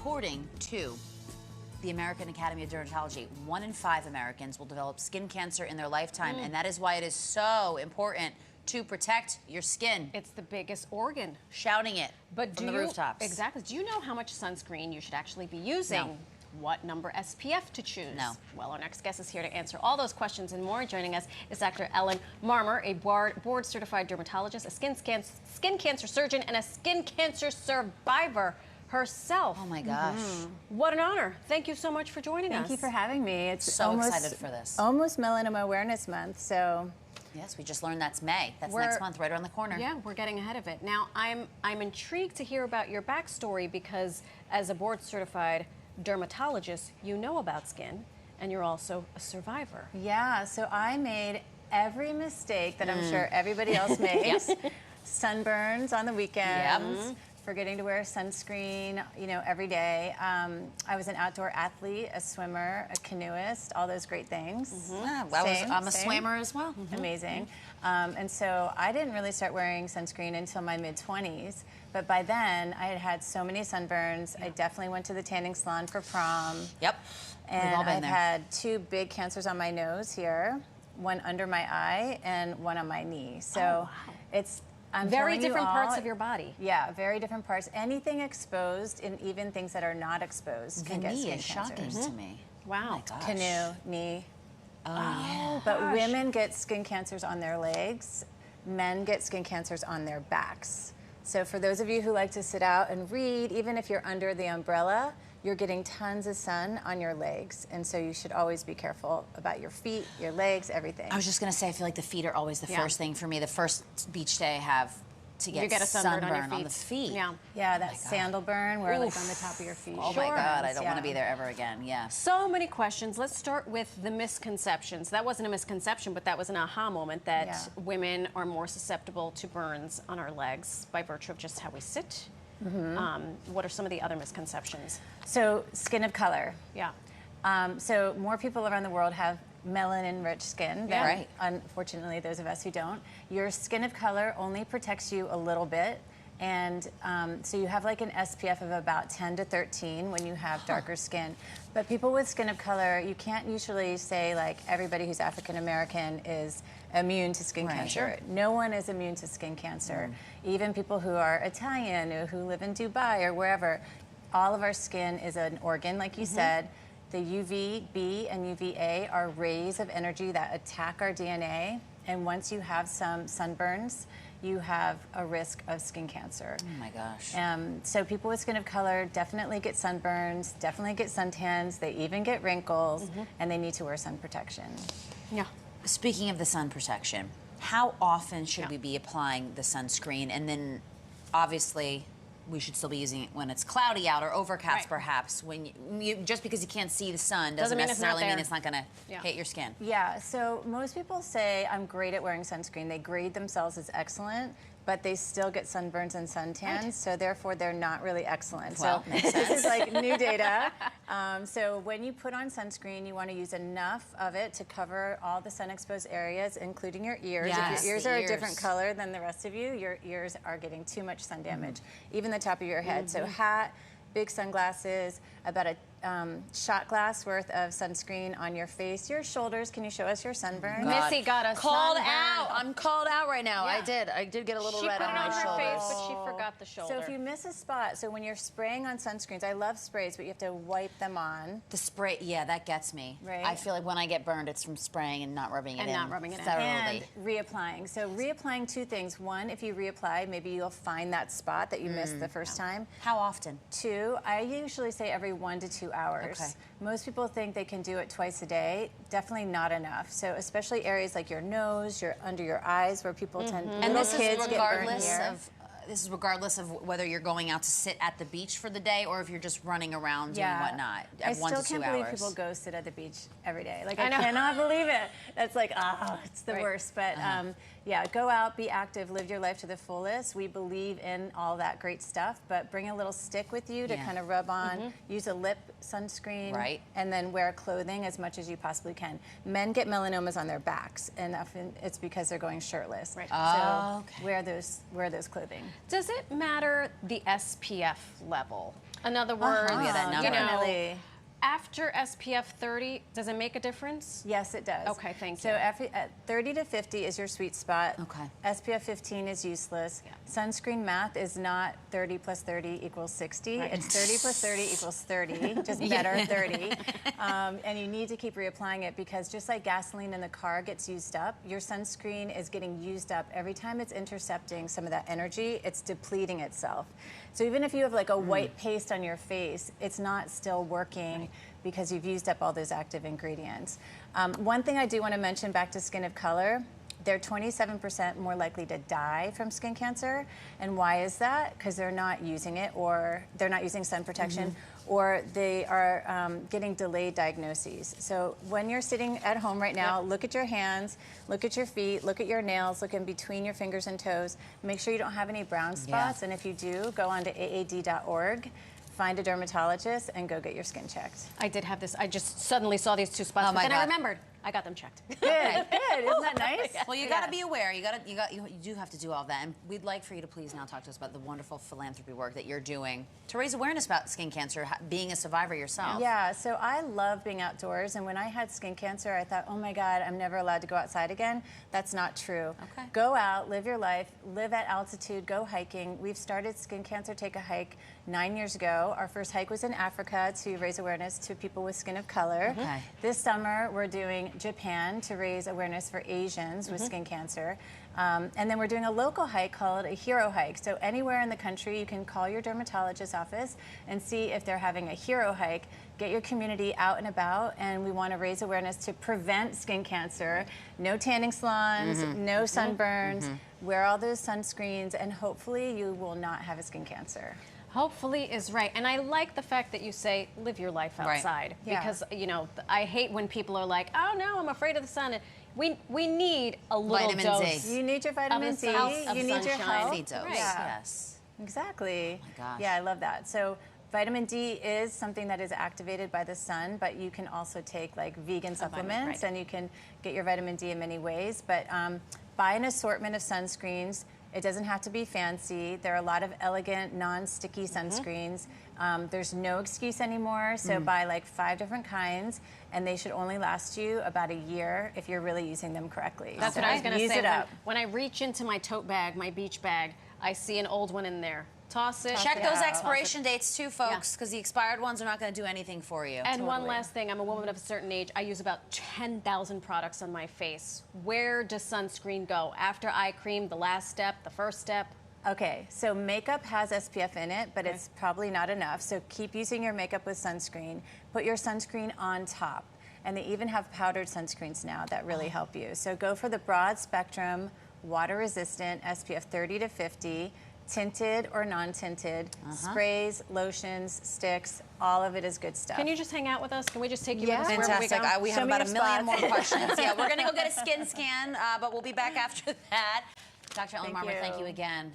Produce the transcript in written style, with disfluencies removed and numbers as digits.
According to the American Academy of Dermatology, 1 in 5 Americans will develop skin cancer in their lifetime, and that is why it is so important to protect your skin. It's the biggest organ. Shouting it from the rooftops. Exactly. Do you know how much sunscreen you should actually be using? No. What number SPF to choose? No. Well, our next guest is here to answer all those questions and more. Joining us is Dr. Ellen Marmur, a board-certified dermatologist, a skin cancer surgeon, and a skin cancer survivor herself. Oh my gosh. What an honor. Thank you so much for joining us. Thank you for having me. It's So excited for this. Almost Melanoma Awareness Month, so. Yes, we just learned that's May. That's next month, right around the corner. Yeah, we're getting ahead of it. Now, I'm intrigued to hear about your backstory because as a board-certified dermatologist, you know about skin, and you're also a survivor. Yeah, so I made every mistake that I'm sure everybody else makes. Sunburns on the weekends. Forgetting to wear sunscreen, you know, every day. I was an outdoor athlete, a swimmer, a canoeist, all those great things. I'm a swimmer as well. Amazing. And so I didn't really start wearing sunscreen until my mid-20s. But by then, I had had so many sunburns. I definitely went to the tanning salon for prom. Yep. And We've all been I've there. had 2 big cancers on my nose here, one under my eye and one on my knee. So it's I'm Very telling you different parts all, of your body. Yeah, very different parts. Anything exposed, and even things that are not exposed, can The get knee skin is shocking cancers. to me. Wow. Oh my gosh. Canoe, knee. Oh, yeah. But women get skin cancers on their legs. Men get skin cancers on their backs. So for those of you who like to sit out and read, even if you're under the umbrella, you're getting tons of sun on your legs. And so you should always be careful about your feet, your legs, everything. I was just going to say, I feel like the feet are always the first thing for me. The first beach day I have to get, You get a sunburn on your on the feet. Yeah. Yeah, that sandal burn where like on the top of your feet. Oh my God, I don't want to be there ever again. Yeah. So many questions. Let's start with the misconceptions. That wasn't a misconception, but that was an aha moment that women are more susceptible to burns on our legs by virtue of just how we sit. What are some of the other misconceptions? So skin of color. Yeah. So more people around the world have melanin-rich skin than, Right. unfortunately, those of us who don't. Your skin of color only protects you a little bit. And so you have like an SPF of about 10 to 13 when you have darker skin. But people with skin of color, you can't usually say like everybody who's African American is immune to skin cancer. No one is immune to skin cancer. Even people who are Italian or who live in Dubai or wherever, all of our skin is an organ, like you said. The UVB and UVA are rays of energy that attack our DNA. And once you have some sunburns, you have a risk of skin cancer. Oh my gosh. So people with skin of color definitely get sunburns, definitely get suntans, they even get wrinkles, and they need to wear sun protection. Yeah. Speaking of the sun protection, how often should we be applying the sunscreen? And then, obviously, we should still be using it when it's cloudy out or overcast, perhaps. When you just because you can't see the sun doesn't necessarily mean it's not going to hit your skin. Yeah, so most people say, I'm great at wearing sunscreen. They grade themselves as excellent, but they still get sunburns and suntans, so therefore they're not really excellent. Well, so makes this is like new data. So when you put on sunscreen, you want to use enough of it to cover all the sun-exposed areas, including your ears. Yes, if your ears the are ears. a different color than the rest of you, your ears are getting too much sun damage, even the top of your head. So hat, big sunglasses, about a shot glass worth of sunscreen on your face, your shoulders. Can you show us your sunburn? Missy got a Called sunburn. out. I'm called out right now. Yeah. I did get a little She red put on it my on her shoulder. face, but she forgot the shoulder. So if you miss a spot, so when you're spraying on sunscreens, I love sprays, but you have to wipe them on. The spray, yeah, that gets me. Right. I feel like when I get burned, it's from spraying and not rubbing it in. thoroughly. And reapplying. So reapplying 2 things. 1, if you reapply, maybe you'll find that spot that you missed the first time. How often? 2, I usually say every 1 to 2 hours. Okay. Most people think they can do it twice a day. Definitely not enough. So especially areas like your nose, your under your eyes, where people tend. And little this kids is get burned regardless here. of this is regardless of whether you're going out to sit at the beach for the day or if you're just running around doing whatnot. I At 1 still to 2 can't believe hours. people go sit at the beach every day. Like I cannot believe it. That's like it's the worst. But yeah, go out, be active, live your life to the fullest. We believe in all that great stuff, but bring a little stick with you to kind of rub on. Use a lip sunscreen, and then wear clothing as much as you possibly can. Men get melanomas on their backs, and often it's because they're going shirtless. Right. So wear those clothing. Does it matter the SPF level? In other words, Yeah, that number. Definitely. After SPF 30, does it make a difference? Yes, it does. Okay, thank so you. At 30 to 50 is your sweet spot. Okay. SPF 15 is useless. Yeah. Sunscreen math is not 30 plus 30 equals 60. Right. It's 30 plus 30 equals 30, just better 30. And you need to keep reapplying it because just like gasoline in the car gets used up, your sunscreen is getting used up. Every time it's intercepting some of that energy, it's depleting itself. So even if you have like a white paste on your face, it's not still working because you've used up all those active ingredients. One thing I do want to mention back to skin of color, they're 27% more likely to die from skin cancer. And why is that? Because they're not using it, or they're not using sun protection, or they are getting delayed diagnoses. So when you're sitting at home right now, look at your hands, look at your feet, look at your nails, look in between your fingers and toes. Make sure you don't have any brown spots. And if you do, go on to aad.org. Find a dermatologist and go get your skin checked. I did have this. I just suddenly saw these 2 spots, Oh my but then God. I remembered. I got them checked. Good, good. Isn't that nice? Well, you got to be aware. You do have to do all that, and we'd like for you to please now talk to us about the wonderful philanthropy work that you're doing to raise awareness about skin cancer, being a survivor yourself. Yeah, so I love being outdoors, and when I had skin cancer, I thought, oh my God, I'm never allowed to go outside again. That's not true. Okay. Go out, live your life, live at altitude, go hiking. We've started Skin Cancer Take a Hike 9 years ago. Our first hike was in Africa to raise awareness to people with skin of color. Okay. This summer, we're doing Japan to raise awareness for Asians with skin cancer. And then we're doing a local hike called a hero hike. So anywhere in the country, you can call your dermatologist's office and see if they're having a hero hike. Get your community out and about, and we want to raise awareness to prevent skin cancer. No tanning salons, no sunburns, wear all those sunscreens, and hopefully you will not have a skin cancer. Hopefully is right. And I like the fact that you say, live your life Right. outside. Yeah. Because, you know, I hate when people are like, oh no, I'm afraid of the sun. We need a little Vitamin dose. D. You need your vitamin Of D, the you need your sunshine. health. Healthy dose. Right. Yes. Exactly. Oh my gosh. Yeah, I love that. So vitamin D is something that is activated by the sun, but you can also take like vegan supplements, right. and you can get your vitamin D in many ways. But buy an assortment of sunscreens. It doesn't have to be fancy. There are a lot of elegant, non-sticky sunscreens. There's no excuse anymore, so buy like 5 different kinds, and they should only last you about a year if you're really using them correctly. That's So what I was going to use say. it up. When I reach into my tote bag, my beach bag, I see an old one in there. Toss it. Check it those out. expiration dates too, folks, because the expired ones are not going to do anything for you. And one Totally. last thing, I'm a woman of a certain age. I use about 10,000 products on my face. Where does sunscreen go? After eye cream, the last step, the first step? Okay, so makeup has SPF in it, but it's probably not enough. So keep using your makeup with sunscreen. Put your sunscreen on top. And they even have powdered sunscreens now that really help you. So go for the broad spectrum, water resistant, SPF 30 to 50, tinted or non-tinted, sprays, lotions, sticks, all of it is good stuff. Can you just hang out with us? Can we just take you Yeah. with us wherever we Fantastic. go? We have Show me about a your million more spots. questions. Yeah, we're going to go get a skin scan, but we'll be back after that. Dr. Ellen Thank Marmur, thank you. you again.